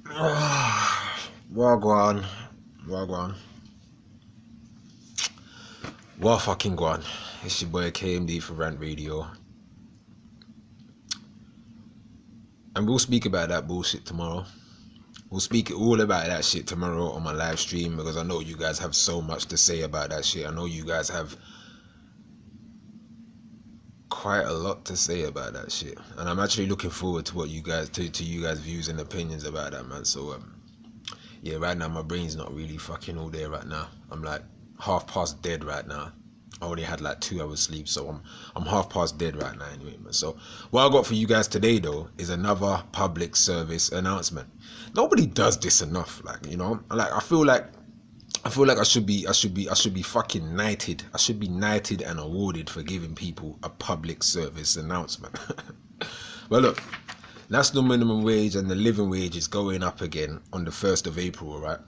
Wagwan. Wagwan. Well fucking gone. It's your boy KMD for Rant Radio. And we'll speak about that bullshit tomorrow. We'll speak all about that shit tomorrow on my live stream because I know you guys have so much to say about that shit. I know you guys have quite a lot to say about that shit. And I'm actually looking forward to what you guys to you guys' views and opinions about that, man. So yeah, right now my brain's not really fucking all there right now. I'm like half past dead right now. I only had like 2 hours sleep, so I'm half past dead right now anyway, man. So what I got for you guys today though is another public service announcement. Nobody does this enough, like, you know, like I feel like I should be fucking knighted. I should be knighted and awarded for giving people a public service announcement. Well, look, national minimum wage and the living wage is going up again on the 1st of April, right?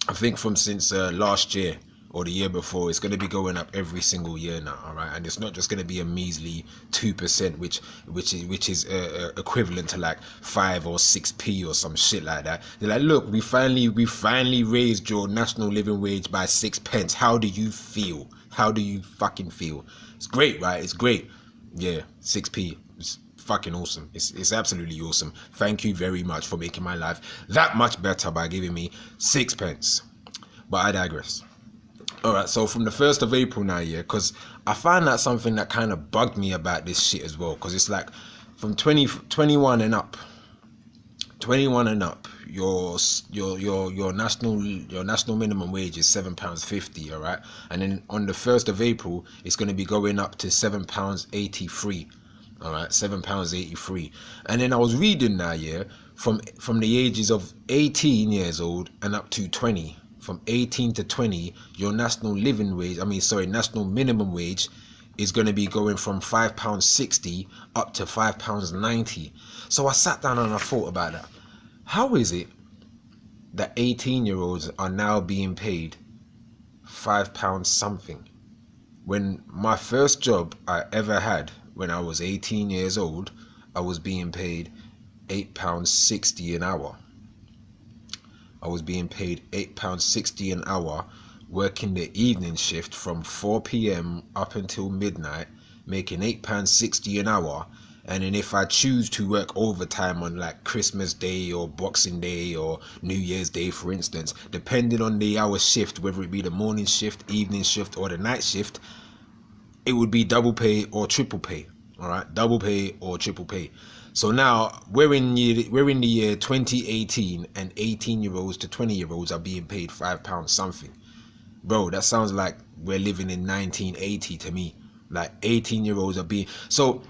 I think from since last year or the year before, it's going to be going up every single year now, all right? And it's not just going to be a measly 2%, which is equivalent to like 5 or 6p or some shit like that. They're like, look, we finally raised your national living wage by 6 pence. How do you feel? How do you fucking feel? It's great, right? It's great. Yeah, 6p. It's fucking awesome. It's absolutely awesome. Thank you very much for making my life that much better by giving me 6 pence. But I digress. Alright, so from the 1st of April now, yeah, because I find that something that kind of bugged me about this shit as well, because it's like from 21 and up, your national minimum wage is £7.50, alright, and then on the 1st of April it's going to be going up to £7.83. Alright, £7.83. And then I was reading now, yeah, from the ages of 18 years old and up to 20. From 18 to 20, your national minimum wage is going to be going from £5.60 up to £5.90. So I sat down and I thought about that. How is it that 18-year-olds are now being paid £5 something when my first job I ever had when I was 18 years old, I was being paid £8.60 an hour. I was being paid £8.60 an hour, working the evening shift from 4 p.m. up until midnight, making £8.60 an hour. And then if I choose to work overtime on like Christmas Day or Boxing Day or New Year's Day, for instance, depending on the hour shift, whether it be the morning shift, evening shift, or the night shift, it would be double pay or triple pay. All right, double pay or triple pay. So now we're in the year 2018, and 18-year-olds to 20-year-olds are being paid £5 something. Bro, that sounds like we're living in 1980 to me. Like 18-year-olds are being... So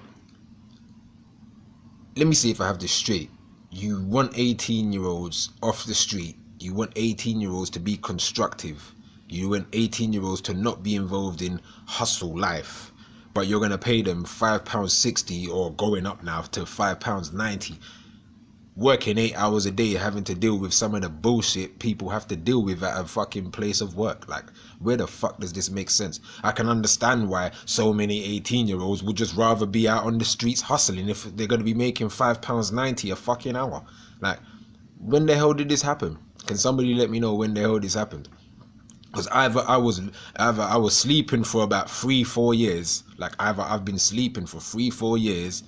let me see if I have this straight. You want 18-year-olds off the street. You want 18-year-olds to be constructive. You want 18-year-olds to not be involved in hustle life. But you're going to pay them £5.60 or going up now to £5.90. Working 8 hours a day, having to deal with some of the bullshit people have to deal with at a fucking place of work. Like, where the fuck does this make sense? I can understand why so many 18-year-olds would just rather be out on the streets hustling if they're going to be making £5.90 a fucking hour. Like, when the hell did this happen? Can somebody let me know when the hell this happened? Because either I was sleeping for about 3-4 years, like either I've been sleeping for 3-4 years,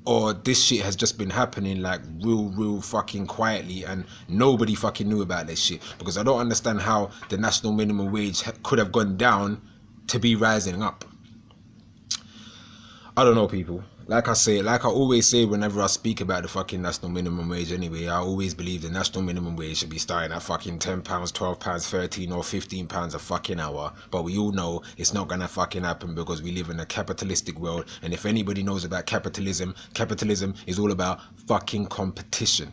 or this shit has just been happening like real fucking quietly and nobody fucking knew about this shit. Because I don't understand how the national minimum wage could have gone down to be rising up. I don't know, people. Like I always say whenever I speak about the fucking national minimum wage anyway, I always believe the national minimum wage should be starting at fucking £10, £12, £13 or £15 a fucking hour. But we all know it's not gonna fucking happen because we live in a capitalistic world. And if anybody knows about capitalism is all about fucking competition.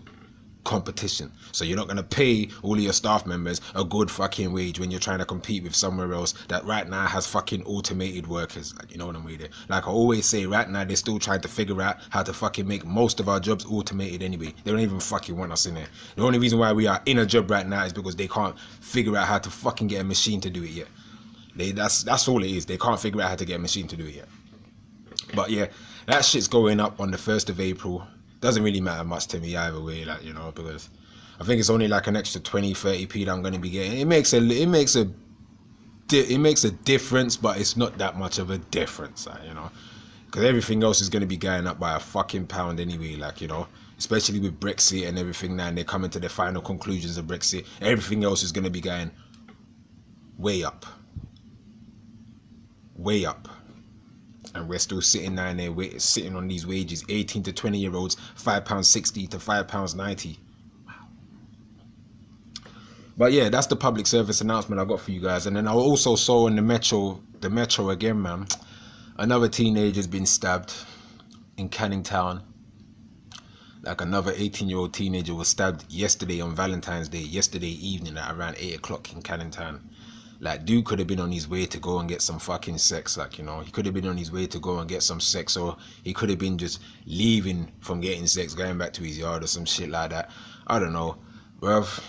So you're not going to pay all of your staff members a good fucking wage when you're trying to compete with somewhere else that right now has fucking automated workers. Like, you know what I'm saying? Like I always say, right now they're still trying to figure out how to fucking make most of our jobs automated anyway. They don't even fucking want us in there. The only reason why we are in a job right now is because they can't figure out how to fucking get a machine to do it yet. That's all it is. They can't figure out how to get a machine to do it yet. But yeah, that shit's going up on the 1st of April. doesn't really matter much to me either way, like, you know, because I think it's only like an extra 20-30p that I'm going to be getting. It makes a difference, but it's not that much of a difference, like, you know, because everything else is going to be going up by a fucking pound anyway, like, you know, especially with Brexit and everything now, and they're coming to the final conclusions of Brexit. Everything else is going to be going way up, and we're still sitting down there sitting on these wages. 18 to 20 year olds, £5.60 to £5.90. But yeah, that's the public service announcement I got for you guys. And then I also saw in the metro again, man, another teenager's been stabbed in Canning Town. Like, another 18-year-old teenager was stabbed yesterday on Valentine's Day, yesterday evening at around 8 o'clock in Canning Town. Like, dude could have been on his way to go and get some fucking sex, like, you know. He could have been on his way to go and get some sex, or he could have been just leaving from getting sex, going back to his yard or some shit like that. I don't know. Bruv,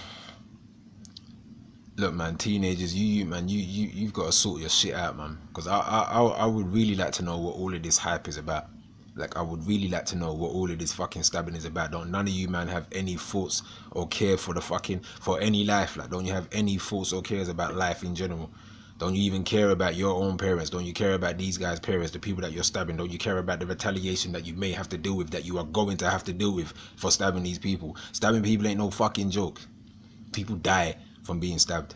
look, man, teenagers, you've got to sort your shit out, man. Because I would really like to know what all of this hype is about. Like, I would really like to know what all of this fucking stabbing is about. Don't none of you, man, have any thoughts or care for for any life? Like, don't you have any thoughts or cares about life in general? Don't you even care about your own parents? Don't you care about these guys' parents, the people that you're stabbing? Don't you care about the retaliation that you may have to deal with, that you are going to have to deal with for stabbing these people? Stabbing people ain't no fucking joke. People die from being stabbed.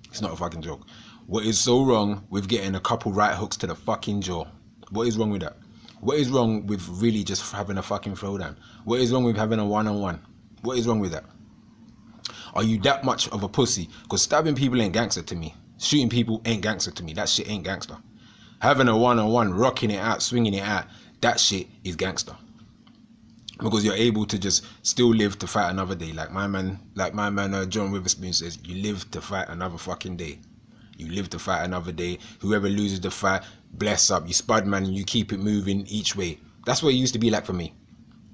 It's not a fucking joke. What is so wrong with getting a couple right hooks to the fucking jaw? What is wrong with that? What is wrong with really just having a fucking throwdown? What is wrong with having a one-on-one? What is wrong with that? Are you that much of a pussy? Because stabbing people ain't gangster to me. Shooting people ain't gangster to me. That shit ain't gangster. Having a one-on-one, rocking it out, swinging it out, that shit is gangster. Because you're able to just still live to fight another day. Like my man John Witherspoon says, you live to fight another fucking day. You live to fight another day. Whoever loses the fight, bless up. You spud, man, and you keep it moving each way. That's what it used to be like for me.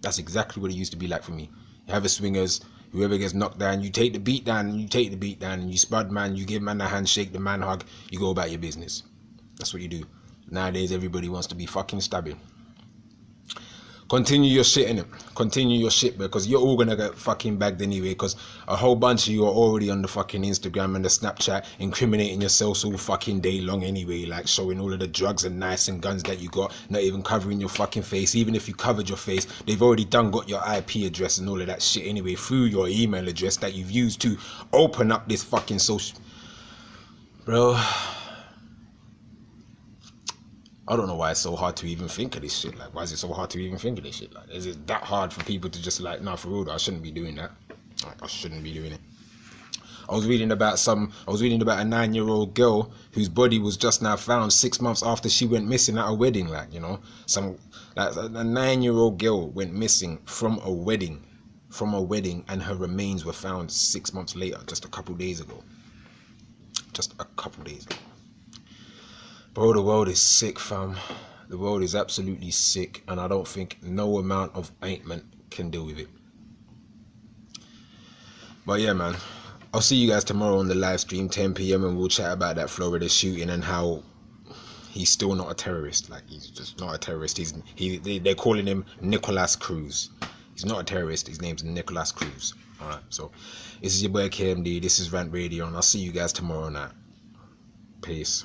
That's exactly what it used to be like for me. You have a swingers, whoever gets knocked down, you take the beat down, and you spud, man, you give man a handshake, the man hug, you go about your business. That's what you do. Nowadays, everybody wants to be fucking stabbing. Continue your shit, innit? Continue your shit, because you're all gonna get fucking bagged anyway, because a whole bunch of you are already on the fucking Instagram and the Snapchat incriminating yourselves all fucking day long anyway, like showing all of the drugs and knives and guns that you got, not even covering your fucking face. Even if you covered your face, they've already got your IP address and all of that shit anyway through your email address that you've used to open up this fucking social... Bro, I don't know why it's so hard to even think of this shit. Like, why is it so hard to even think of this shit? Like, is it that hard for people to just like, nah, for real, I shouldn't be doing that. Like, I shouldn't be doing it. I was reading about a 9-year-old girl whose body was just now found 6 months after she went missing at a wedding. Like, you know, a 9-year-old girl went missing from a wedding, and her remains were found 6 months later, just a couple days ago. Bro, the world is sick, fam. The world is absolutely sick, and I don't think no amount of ointment can deal with it. But yeah, man, I'll see you guys tomorrow on the live stream, 10 p.m, and we'll chat about that Florida shooting and how he's still not a terrorist. Like, he's just not a terrorist. They're calling him Nicholas Cruz. He's not a terrorist. His name's Nicholas Cruz. All right, so this is your boy KMD. This is Rant Radio, and I'll see you guys tomorrow night. Peace.